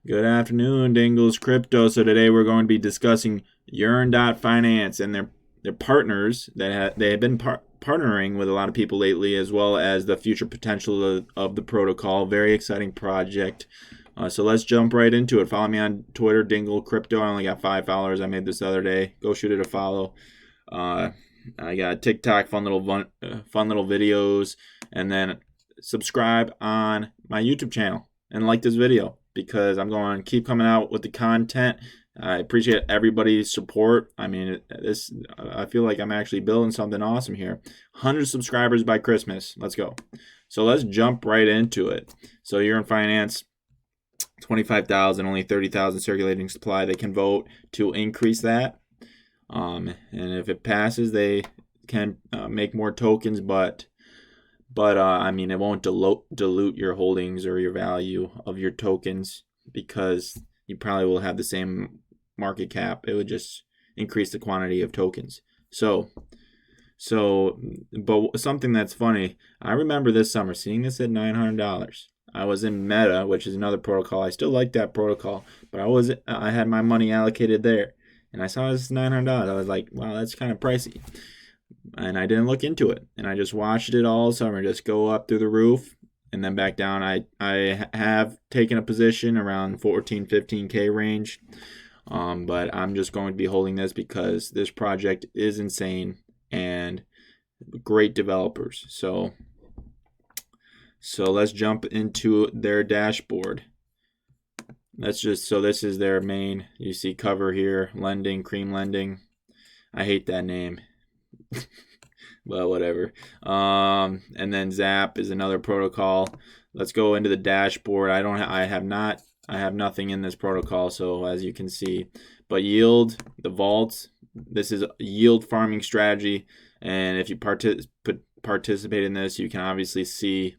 Good afternoon, Dingles Crypto. So today we're going to be discussing Yearn.finance and their partners they have been partnering with a lot of people lately, as well as the future potential of the protocol. Very exciting project. So let's jump right into it. Follow me on Twitter, Dingle Crypto. I only got 5 followers. I made this the other day. Go shoot it a follow. I got TikTok, fun little videos, and then subscribe on my YouTube channel and like this video, because I'm going to keep coming out with the content. I appreciate everybody's support. I mean, I feel like I'm actually building something awesome here. 100 subscribers by Christmas. Let's go. So let's jump right into it. So Yearn Finance, 25,000, only 30,000 circulating supply. They can vote to increase that. And if it passes, they can make more tokens, but I mean, it won't dilute your holdings or your value of your tokens, because you probably will have the same market cap. It would just increase the quantity of tokens. But something that's funny, I remember this summer seeing this at $900. I was in Meta, which is another protocol. I still like that protocol, but I had my money allocated there, and I saw this $900. I was like, wow, that's kind of pricey. And I didn't look into it, and I just watched it all summer just go up through the roof and then back down. I have taken a position around 14-15K range, but I'm just going to be holding this because this project is insane and great developers. So let's jump into their dashboard. This is their main, you see cover here, lending, cream lending. I hate that name. Well, whatever. And then Zap is another protocol. Let's go into the dashboard. I have nothing in this protocol, so as you can see. But Yield, the vaults, this is a yield farming strategy, and if you participate in this, you can obviously see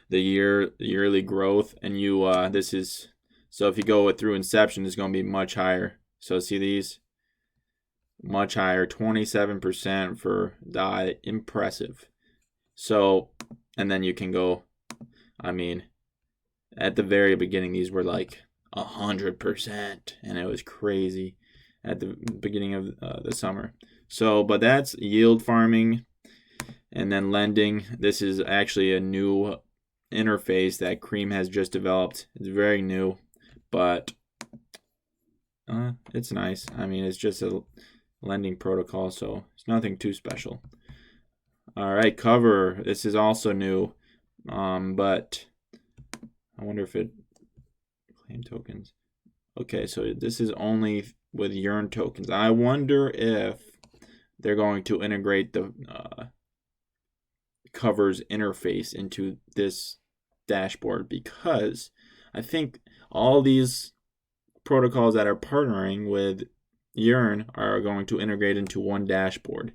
the yearly growth, and so if you go through inception, it's going to be much higher. So see these? Much higher, 27% for DAI, impressive. So, and then you can go, I mean, at the very beginning, these were like 100%, and it was crazy at the beginning of the summer. So, but that's yield farming. And then lending, this is actually a new interface that Cream has just developed. It's very new, but it's nice. I mean, it's just a lending protocol, so it's nothing too special. All right, cover, this is also new, but I wonder if it claim tokens. Okay, so this is only with Yearn tokens. I wonder if they're going to integrate the covers interface into this dashboard, because I think all these protocols that are partnering with Yearn are going to integrate into one dashboard,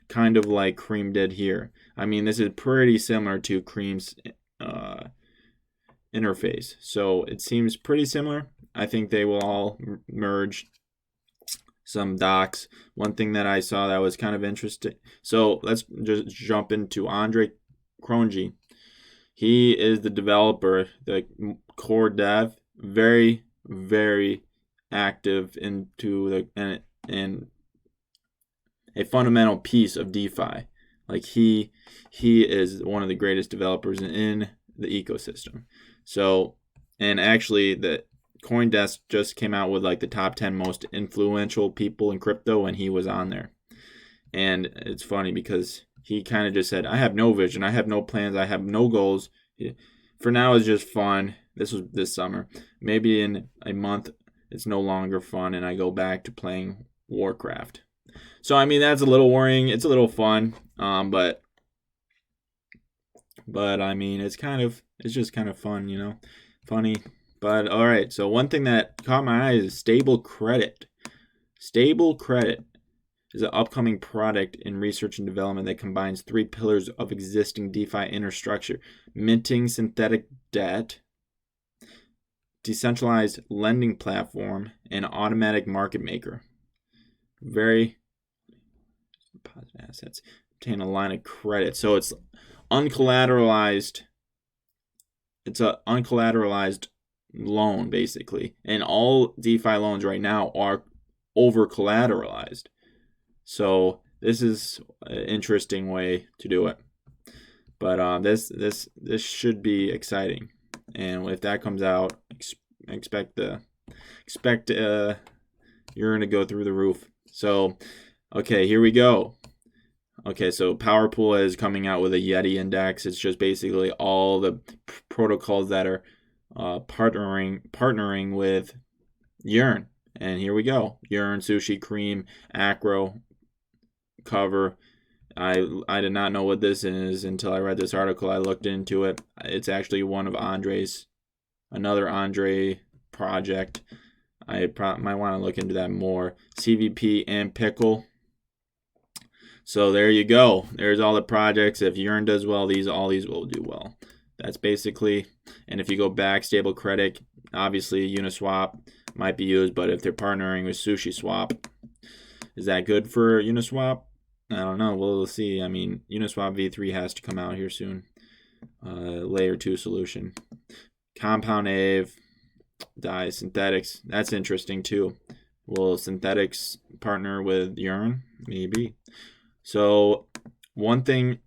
kind of like Cream did here. I mean, this is pretty similar to Cream's interface, so it seems pretty similar. I think they will all merge some docs. One thing that I saw that was kind of interesting, so let's just jump into Andre Cronje. He is the developer, the core dev, very, very active into and a fundamental piece of DeFi. Like he is one of the greatest developers in the ecosystem. So, and actually the CoinDesk just came out with like the top 10 most influential people in crypto, and he was on there. And it's funny because he kind of just said, I have no vision, I have no plans, I have no goals. For now, it's just fun. This was this summer. Maybe in a month, it's no longer fun, and I go back to playing Warcraft. So, I mean, that's a little worrying. It's a little fun, but I mean, it's just kind of fun, you know, funny. But all right, so one thing that caught my eye is Stable Credit. Stable Credit is an upcoming product in research and development that combines 3 pillars of existing DeFi infrastructure: minting synthetic debt, decentralized lending platform, and automatic market maker. Very deposit assets, obtain a line of credit. So it's uncollateralized. It's a uncollateralized loan basically, and all DeFi loans right now are over collateralized. So this is an interesting way to do it. But this should be exciting, and if that comes out, expect Yearn to go through the roof. So, okay, here we go. Okay, so PowerPool is coming out with a Yeti index. It's just basically all the protocols that are partnering with Yearn. And here we go. Yearn, Sushi, Cream, Acro, Cover. I did not know what this is until I read this article. I looked into it. It's actually one of another Andre project. I might want to look into that more. CVP and Pickle. So there you go. There's all the projects. If Yearn does well, all these will do well. That's basically. And if you go back, Stable Credit, obviously Uniswap might be used, but if they're partnering with SushiSwap, is that good for Uniswap? I don't know. We'll see. I mean, Uniswap v3 has to come out here soon. Layer 2 solution. Compound Ave, DAI, Synthetics. That's interesting too. Will Synthetics partner with Yearn? Maybe. So one thing,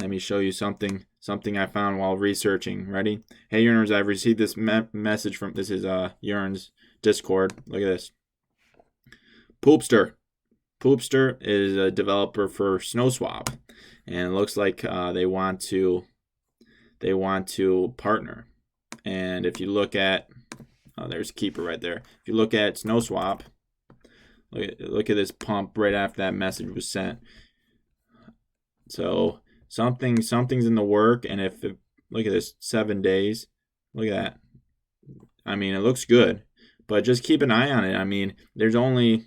let me show you something I found while researching. Ready? Hey Yearners, I've received this message from, this is Yearn's Discord. Look at this. Poopster is a developer for SnowSwap, and it looks like they want to partner. And if you look at, there's Keeper right there. If you look at SnowSwap, look at this pump right after that message was sent. So something's in the work, and look at this, 7 days. Look at that. I mean, it looks good, but just keep an eye on it. I mean, there's only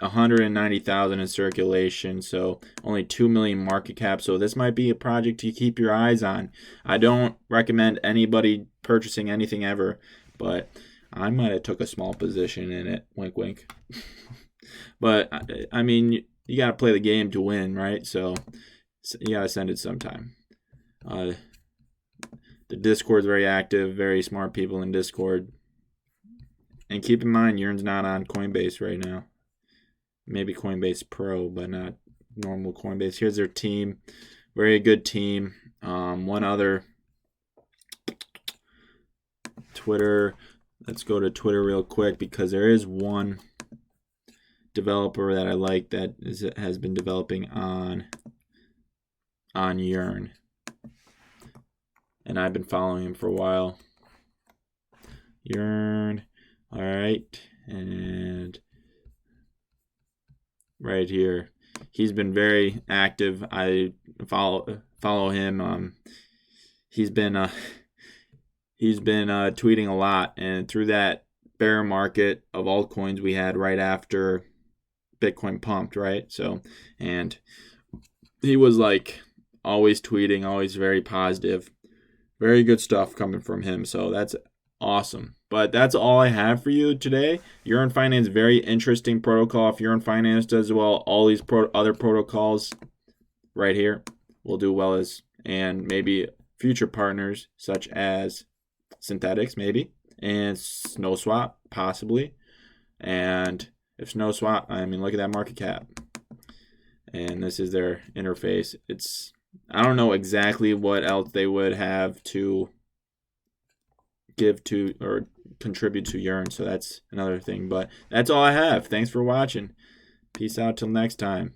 190,000 in circulation, so only 2 million market cap. So this might be a project to keep your eyes on. I don't recommend anybody purchasing anything ever, but I might have took a small position in it. Wink, wink. But I mean, you got to play the game to win, right? So you got to send it sometime. The Discord's very active, very smart people in Discord. And keep in mind, Yearn's not on Coinbase right now. Maybe Coinbase Pro, but not normal Coinbase. Here's their team. Very good team. One other. Twitter. Let's go to Twitter real quick, because there is one developer that I like that has been developing on Yearn. And I've been following him for a while. Yearn. All right. And right here, he's been very active. I follow him. He's been tweeting a lot, and through that bear market of altcoins we had right after Bitcoin pumped, right? So, and he was like always tweeting, always very positive, very good stuff coming from him. So that's awesome. But that's all I have for you today. Yearn Finance, very interesting protocol. If Yearn Finance does well, all these other protocols right here will do well as, and maybe future partners such as Synthetics, maybe, and SnowSwap, possibly. And if SnowSwap, I mean, look at that market cap. And this is their interface. I don't know exactly what else they would have to give to or contribute to Yearn, so that's another thing. But that's all I have. Thanks for watching. Peace out till next time.